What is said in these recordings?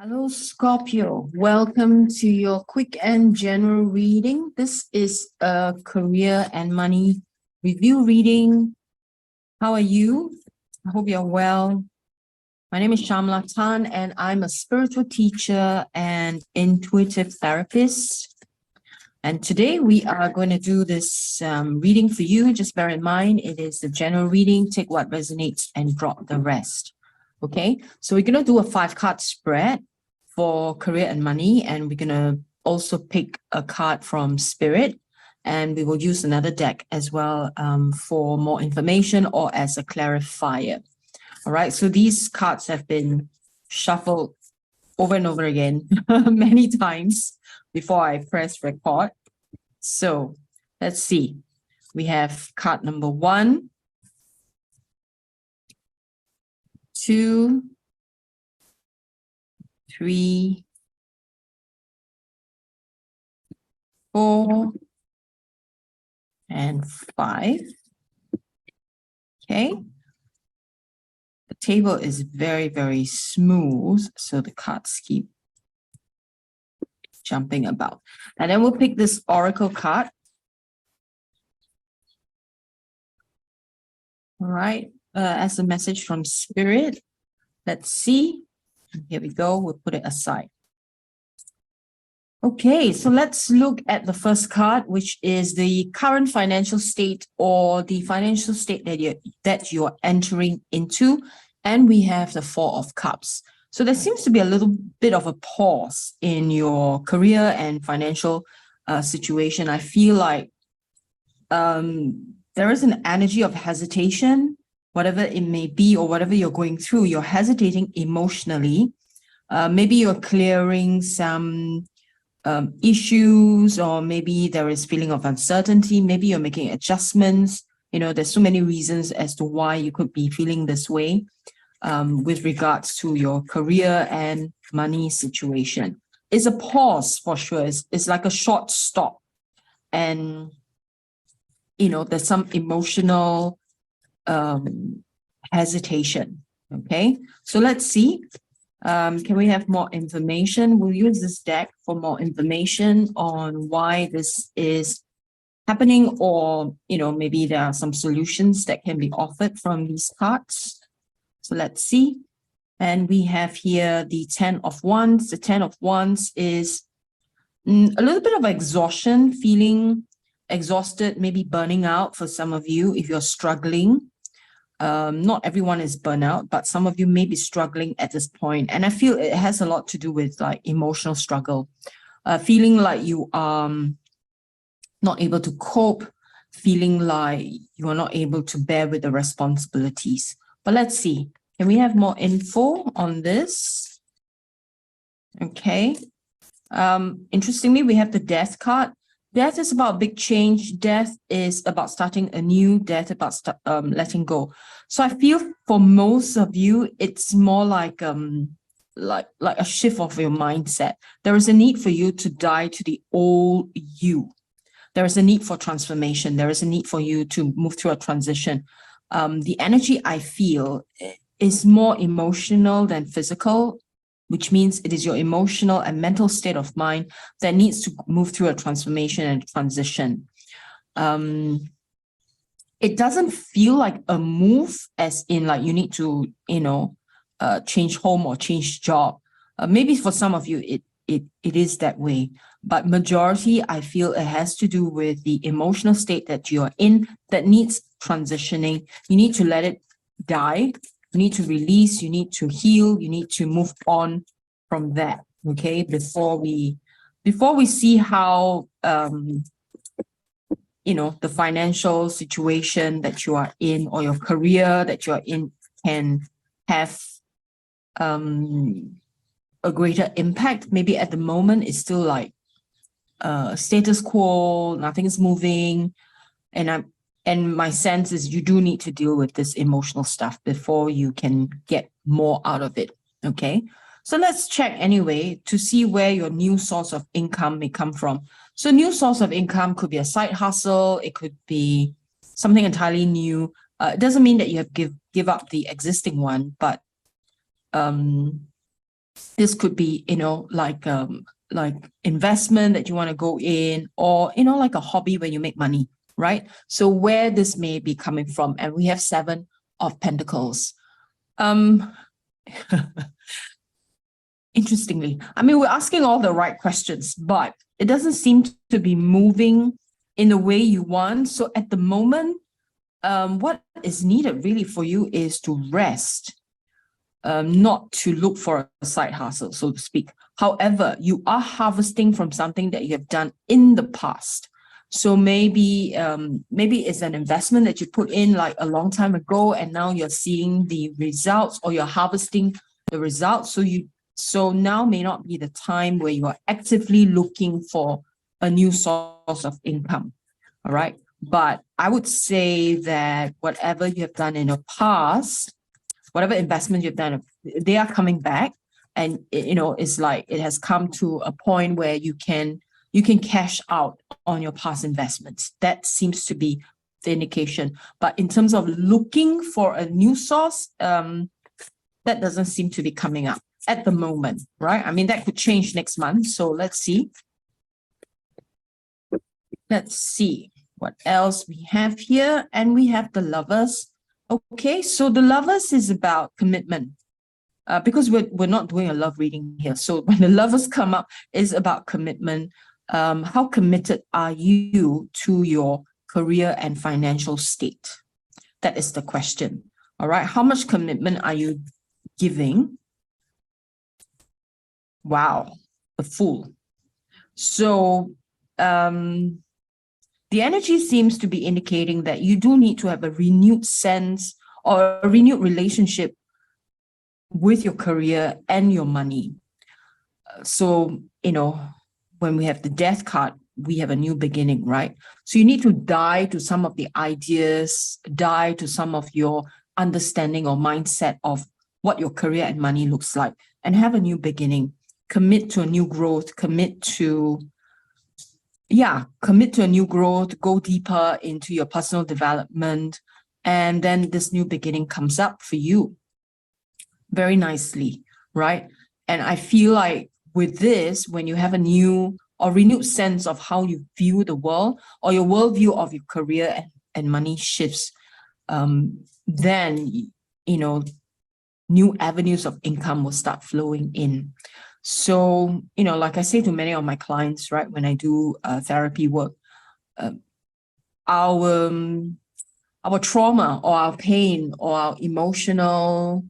Hello, Scorpio. Welcome to your quick and general reading. This is a career and money review reading. How are you? I hope you're well. My name is Shamala and I'm a spiritual teacher and intuitive therapist. And today we are going to do this reading for you. Just bear in mind, it is the general reading. Take what resonates and drop the rest. Okay, so we're going to do a 5-card spread for career and money, and we're going to also pick a card from Spirit, and we will use another deck as well for more information or as a clarifier. All right, so these cards have been shuffled over and over again many times before I press record. So let's see. We have card number 1, 2, 3, 4, and 5. Okay. The table is very, very smooth, so the cards keep jumping about. And then we'll pick this oracle card. All right, as a message from Spirit. Let's see. Here we go. We'll put it aside. Okay, so let's look at the first card, which is the current financial state or the financial state that you're entering into. And we have the 4 of Cups. So there seems to be a little bit of a pause in your career and financial situation. I feel like there is an energy of hesitation, whatever it may be or whatever you're going through. You're hesitating emotionally. Maybe you're clearing some issues, or maybe there is feeling of uncertainty. Maybe you're making adjustments. You know, there's so many reasons as to why you could be feeling this way with regards to your career and money situation. It's a pause for sure. It's like a short stop. And, you know, there's some emotional hesitation. Okay, so let's see. Can we have more information? We'll use this deck for more information on why this is happening, or, you know, maybe there are some solutions that can be offered from these cards. So let's see. And we have here the 10 of Wands. The 10 of Wands is a little bit of exhaustion, feeling exhausted, maybe burning out for some of you if you're struggling. Not everyone is burnout, but some of you may be struggling at this point. And I feel it has a lot to do with like emotional struggle, feeling like you are not able to cope, feeling like you are not able to bear with the responsibilities. But let's see. Can we have more info on this? Okay. Interestingly, we have the Death card. Death is about big change. Death is about starting anew. Death about letting go. So I feel for most of you, it's more like a shift of your mindset. There is a need for you to die to the old you. There is a need for transformation. There is a need for you to move through a transition. The energy I feel is more emotional than physical, which means it is your emotional and mental state of mind that needs to move through a transformation and transition. It doesn't feel like a move as in like you need to, you know, change home or change job. Maybe for some of you, it is that way. But majority, I feel it has to do with the emotional state that you're in that needs transitioning. You need to let it die. You need to release, you need to heal, you need to move on from that, okay? Before we see how, you know, the financial situation that you are in or your career that you are in can have a greater impact. Maybe at the moment it's still like status quo, nothing is moving, and my sense is you do need to deal with this emotional stuff before you can get more out of it, okay? So let's check anyway to see where your new source of income may come from. So new source of income could be a side hustle. It could be something entirely new. It doesn't mean that you have give up the existing one, but This could be, like investment that you want to go in, or, like a hobby where you make money, right? So where this may be coming from, and we have 7 of Pentacles. Interestingly, I mean, we're asking all the right questions, but it doesn't seem to be moving in the way you want. So at the moment, what is needed really for you is to rest, not to look for a side hustle, so to speak. However, you are harvesting from something that you have done in the past. So maybe it's an investment that you put in like a long time ago, and now you're seeing the results, or you're harvesting the results. So now may not be the time where you are actively looking for a new source of income. All right. But I would say that whatever you have done in the past, whatever investment you've done, they are coming back. And, it's like it has come to a point where you can cash out on your past investments. That seems to be the indication. But in terms of looking for a new source, that doesn't seem to be coming up at the moment, right? I mean, that could change next month. So let's see. Let's see what else we have here. And we have the Lovers. Okay, so the Lovers is about commitment. Because we're not doing a love reading here. So when the Lovers come up, it's about commitment. How committed are you to your career and financial state? That is the question. All right. How much commitment are you giving? Wow, the Fool. So the energy seems to be indicating that you do need to have a renewed sense or a renewed relationship with your career and your money. So, when we have the Death card, we have a new beginning, right? So you need to die to some of the ideas, die to some of your understanding or mindset of what your career and money looks like, and have a new beginning. Commit to a new growth, commit to a new growth, go deeper into your personal development. And then this new beginning comes up for you very nicely, right? And I feel like with this, when you have a new or renewed sense of how you view the world, or your worldview of your career and money shifts, then, new avenues of income will start flowing in. So, like I say to many of my clients, right, when I do therapy work, our trauma or our pain or our emotional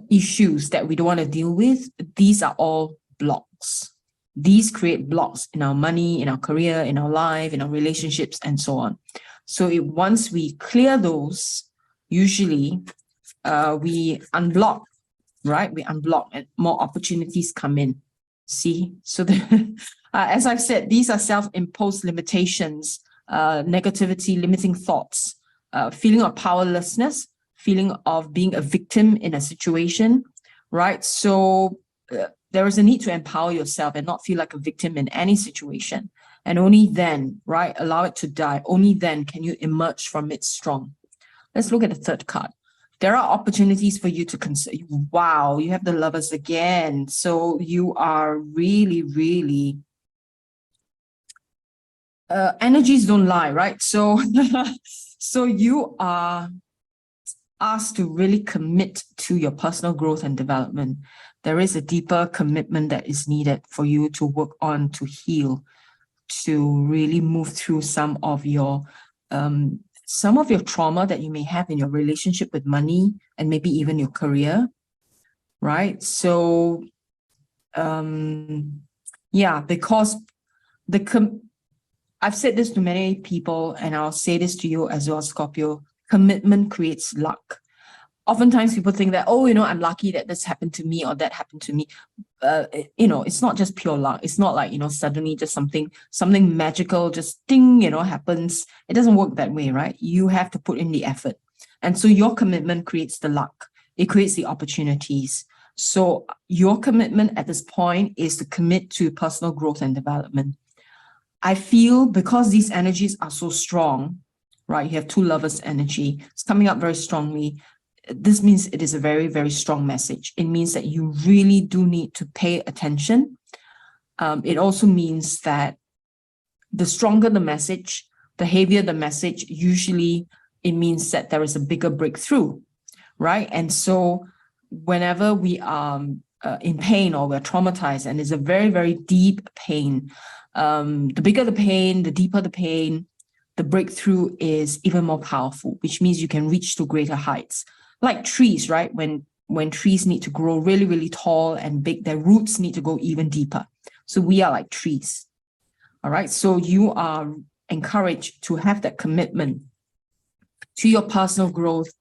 issues that we don't want to deal with, these are all blocks. These create blocks in our money, in our career, in our life, in our relationships, and so on. So once we clear those, usually we unblock, right? We unblock and more opportunities come in. See? So as I've said, these are self-imposed limitations, negativity, limiting thoughts, feeling of powerlessness, feeling of being a victim in a situation, right? So there is a need to empower yourself and not feel like a victim in any situation. And only then, right, allow it to die. Only then can you emerge from it strong. Let's look at the third card. There are opportunities for you to consider. Wow, you have the Lovers again. So you are really, really, energies don't lie, right? So, so you are asked to really commit to your personal growth and development. There is a deeper commitment that is needed for you to work on, to heal, to really move through some of your trauma that you may have in your relationship with money and maybe even your career, right? So, because I've said this to many people, and I'll say this to you as well, Scorpio. Commitment creates luck. Oftentimes people think that, I'm lucky that this happened to me or that happened to me. It's not just pure luck. It's not like, suddenly just something magical, just ding, happens. It doesn't work that way, right? You have to put in the effort. And so your commitment creates the luck. It creates the opportunities. So your commitment at this point is to commit to personal growth and development. I feel because these energies are so strong, right? You have two Lovers energy. It's coming up very strongly. this means it is a very, very strong message. It means that you really do need to pay attention. It also means that the stronger the message, the heavier the message, usually it means that there is a bigger breakthrough, right? And so whenever we are in pain or we're traumatized, and it's a very, very deep pain, the bigger the pain, the deeper the pain, the breakthrough is even more powerful, which means you can reach to greater heights. Like trees, right? When trees need to grow really, really tall and big, their roots need to go even deeper. So we are like trees. All right. So you are encouraged to have that commitment to your personal growth,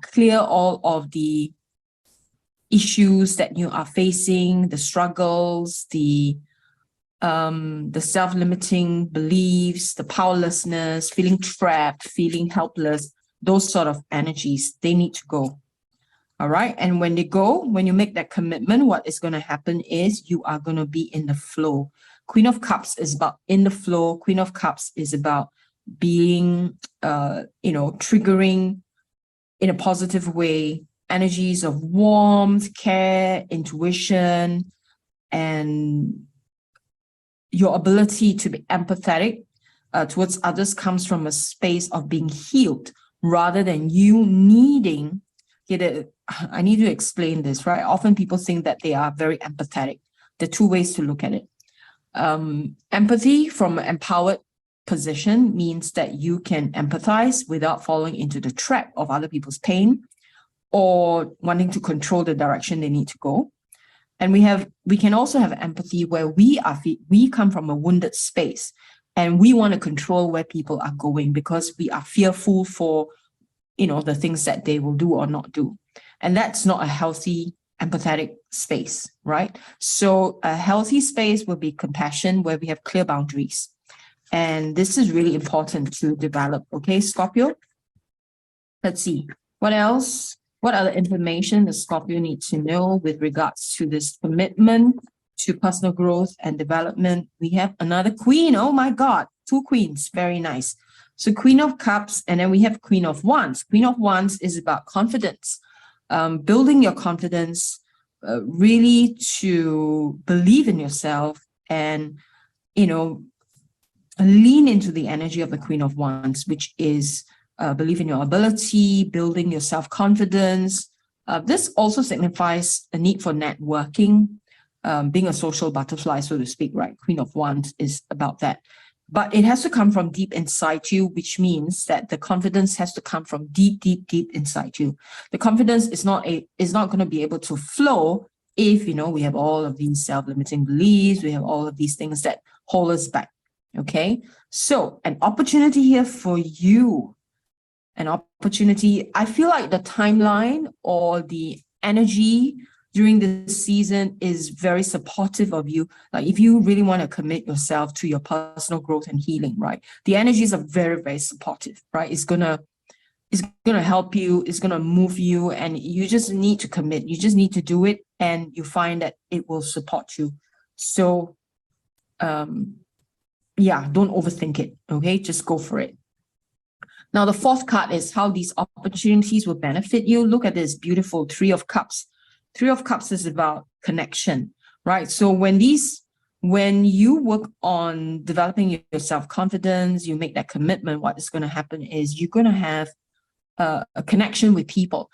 clear all of the issues that you are facing, the struggles, the self-limiting beliefs, the powerlessness, feeling trapped, feeling helpless, those sort of energies, they need to go. All right. And when they go, when you make that commitment, what is going to happen is you are going to be in the flow. Queen of Cups is about in the flow. Queen of Cups is about being, triggering in a positive way, energies of warmth, care, intuition, and your ability to be empathetic towards others comes from a space of being healed rather than you needing. I need to explain this, right? Often people think that they are very empathetic. There are two ways to look at it. Empathy from an empowered position means that you can empathize without falling into the trap of other people's pain or wanting to control the direction they need to go. And we can also have empathy where we come from a wounded space and we want to control where people are going because we are fearful for, the things that they will do or not do. And that's not a healthy, empathetic space, right? So a healthy space will be compassion where we have clear boundaries. And this is really important to develop. Okay, Scorpio? Let's see. What else? What other information does Scorpio need to know with regards to this commitment to personal growth and development? We have another queen. Oh my God, 2 queens. Very nice. So Queen of Cups, and then we have Queen of Wands. Queen of Wands is about confidence, building your confidence, really to believe in yourself and, lean into the energy of the Queen of Wands, which is believe in your ability, building your self-confidence. This also signifies a need for networking, being a social butterfly, so to speak, right? Queen of Wands is about that. But it has to come from deep inside you, which means that the confidence has to come from deep, deep, deep inside you. The confidence is not going to be able to flow if, we have all of these self-limiting beliefs, we have all of these things that hold us back. Okay, so an opportunity here for you. An opportunity. I feel like the timeline or the energy during this season is very supportive of you. Like if you really want to commit yourself to your personal growth and healing, right? The energies are very, very supportive, right? It's gonna help you, it's gonna move you, and you just need to commit. You just need to do it, and you find that it will support you. So yeah, don't overthink it. Okay, just go for it. Now, the 4th card is how these opportunities will benefit you. Look at this beautiful 3 of Cups. 3 of Cups is about connection, right? So when you work on developing your self-confidence, you make that commitment, what is going to happen is you're going to have a connection with people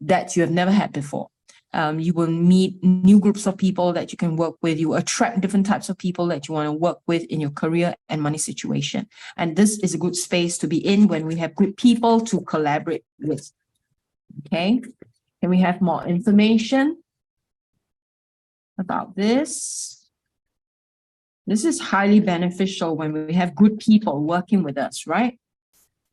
that you have never had before. You will meet new groups of people that you can work with. You attract different types of people that you want to work with in your career and money situation. And this is a good space to be in when we have good people to collaborate with. Okay. Can we have more information about this? This is highly beneficial when we have good people working with us, right?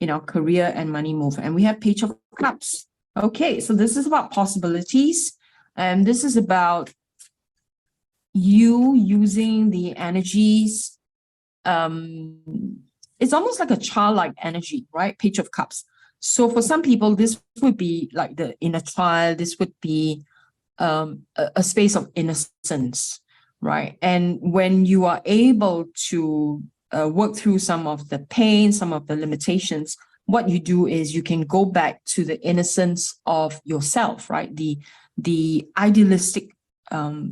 In our career and money move. And we have Page of Cups. Okay, so this is about possibilities. And this is about you using the energies. It's almost like a childlike energy, right? Page of Cups. So for some people, this would be like the inner child. This would be a space of innocence, right? And when you are able to work through some of the pain, some of the limitations, what you do is you can go back to the innocence of yourself, right? The idealistic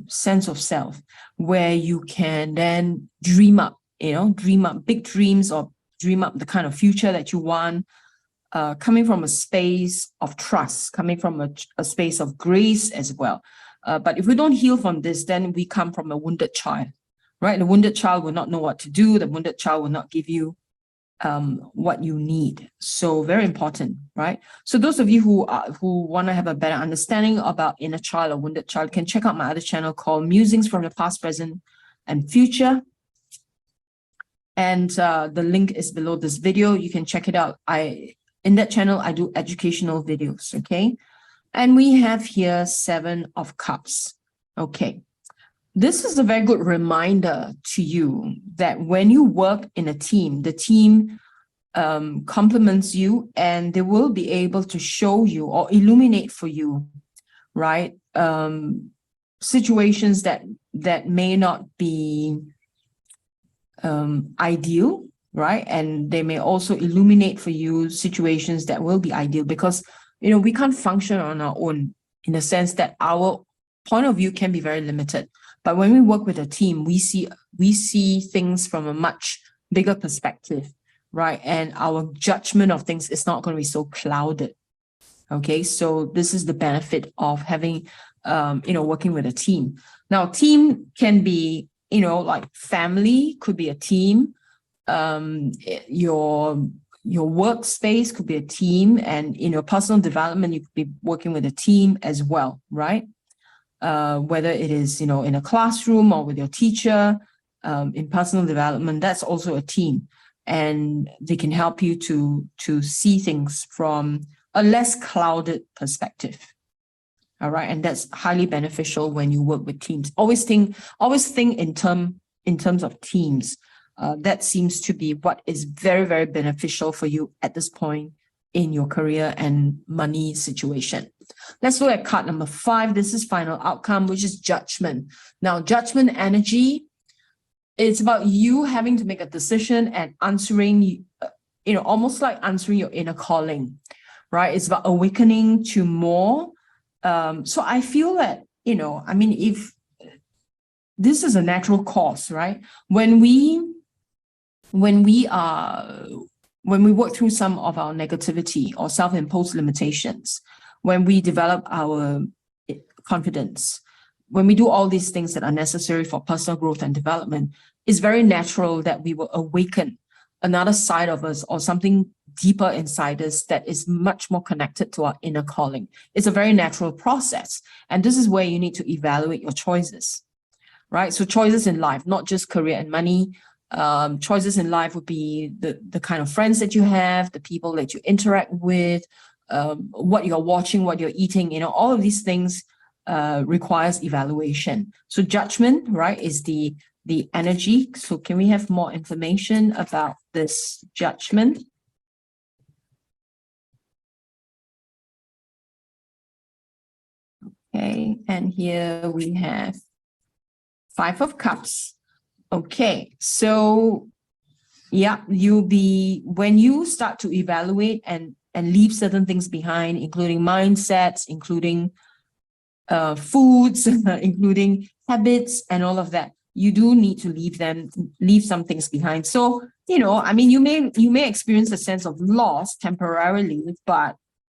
sense of self, where you can then dream up, dream up big dreams, or dream up the kind of future that you want, coming from a space of trust, coming from a space of grace as well. But if we don't heal from this, then we come from a wounded child, right? The wounded child will not know what to do. The wounded child will not give you what you need. So very important, right? So those of you who want to have a better understanding about inner child or wounded child can check out my other channel called Musings from the Past, Present, and Future. And the link is below this video. You can check it out. In that channel, I do educational videos, okay? And we have here 7 of Cups, okay? This is a very good reminder to you that when you work in a team, the team complements you, and they will be able to show you or illuminate for you, right? Situations that may not be ideal, right? And they may also illuminate for you situations that will be ideal, because, we can't function on our own, in the sense that our point of view can be very limited. But when we work with a team, we see things from a much bigger perspective, right? And our judgment of things is not going to be so clouded. Okay, so this is the benefit of having, working with a team. Now, team can be, like family could be a team. Your workspace could be a team, and in your personal development, you could be working with a team as well, right? Whether it is, in a classroom or with your teacher, in personal development, that's also a team. And they can help you to see things from a less clouded perspective. All right. And that's highly beneficial when you work with teams. Always think in terms of teams. That seems to be what is very, very beneficial for you at this point in your career and money situation. Let's look at card number 5. This is final outcome, which is judgment. Now, judgment energy, it's about you having to make a decision and answering, almost like answering your inner calling, right? It's about awakening to more. So I feel that, if this is a natural course, right? When we work through some of our negativity or self-imposed limitations, when we develop our confidence, when we do all these things that are necessary for personal growth and development, it's very natural that we will awaken another side of us or something deeper inside us that is much more connected to our inner calling. It's a very natural process. And this is where you need to evaluate your choices, right? So choices in life, not just career and money. Choices in life would be the kind of friends that you have, the people that you interact with, what you're watching, what you're eating, all of these things requires evaluation. So judgment, right, is the energy. So can we have more information about this judgment? Okay, and here we have 5 of Cups. Okay, so yeah, when you start to evaluate and leave certain things behind, including mindsets, including foods, including habits and all of that, you do need to leave some things behind. So, you may experience a sense of loss temporarily, but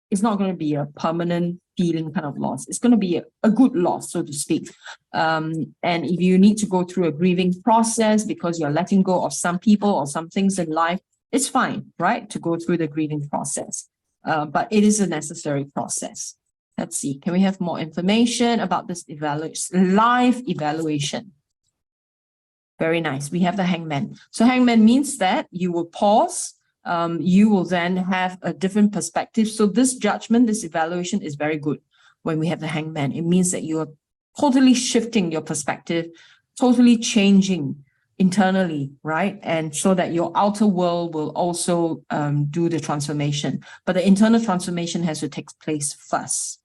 it's not going to be a permanent feeling kind of loss. It's going to be a good loss, so to speak. And if you need to go through a grieving process because you're letting go of some people or some things in life, it's fine, right, to go through the grieving process. But it is a necessary process. Let's see. Can we have more information about this live evaluation? Very nice. We have the Hangman. So Hangman means that you will pause. You will then have a different perspective. So this judgment, this evaluation is very good when we have the Hangman. It means that you are totally shifting your perspective, totally changing internally, right? And so that your outer world will also do the transformation. But the internal transformation has to take place first.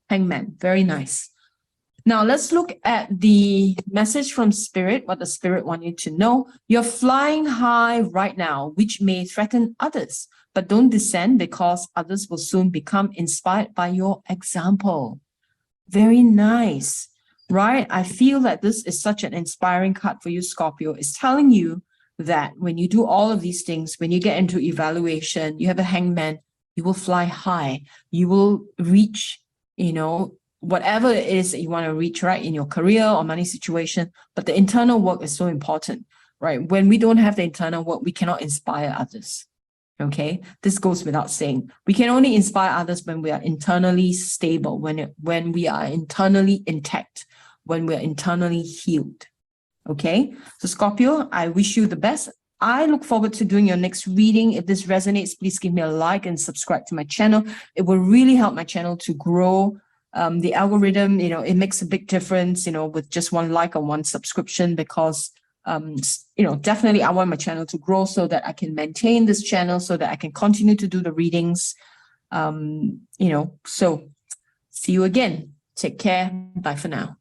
Hangman, very nice. Now let's look at the message from Spirit, what the Spirit wants you to know. You're flying high right now, which may threaten others, but don't descend because others will soon become inspired by your example. Very nice, right? I feel that this is such an inspiring card for you, Scorpio. It's telling you that when you do all of these things, when you get into evaluation, you have a hangman, you will fly high, you will reach, whatever it is that you want to reach, right, in your career or money situation. But the internal work is so important, right? When we don't have the internal work, we cannot inspire others. Okay, this goes without saying. We can only inspire others when we are internally stable, when we are internally intact, when we're internally healed. Okay, so Scorpio, I wish you the best. I look forward to doing your next reading. If this resonates, please give me a like and subscribe to my channel. It will really help my channel to grow. The algorithm, it makes a big difference, with just one like or one subscription, because definitely I want my channel to grow so that I can maintain this channel, so that I can continue to do the readings. So see you again. Take care. Bye for now.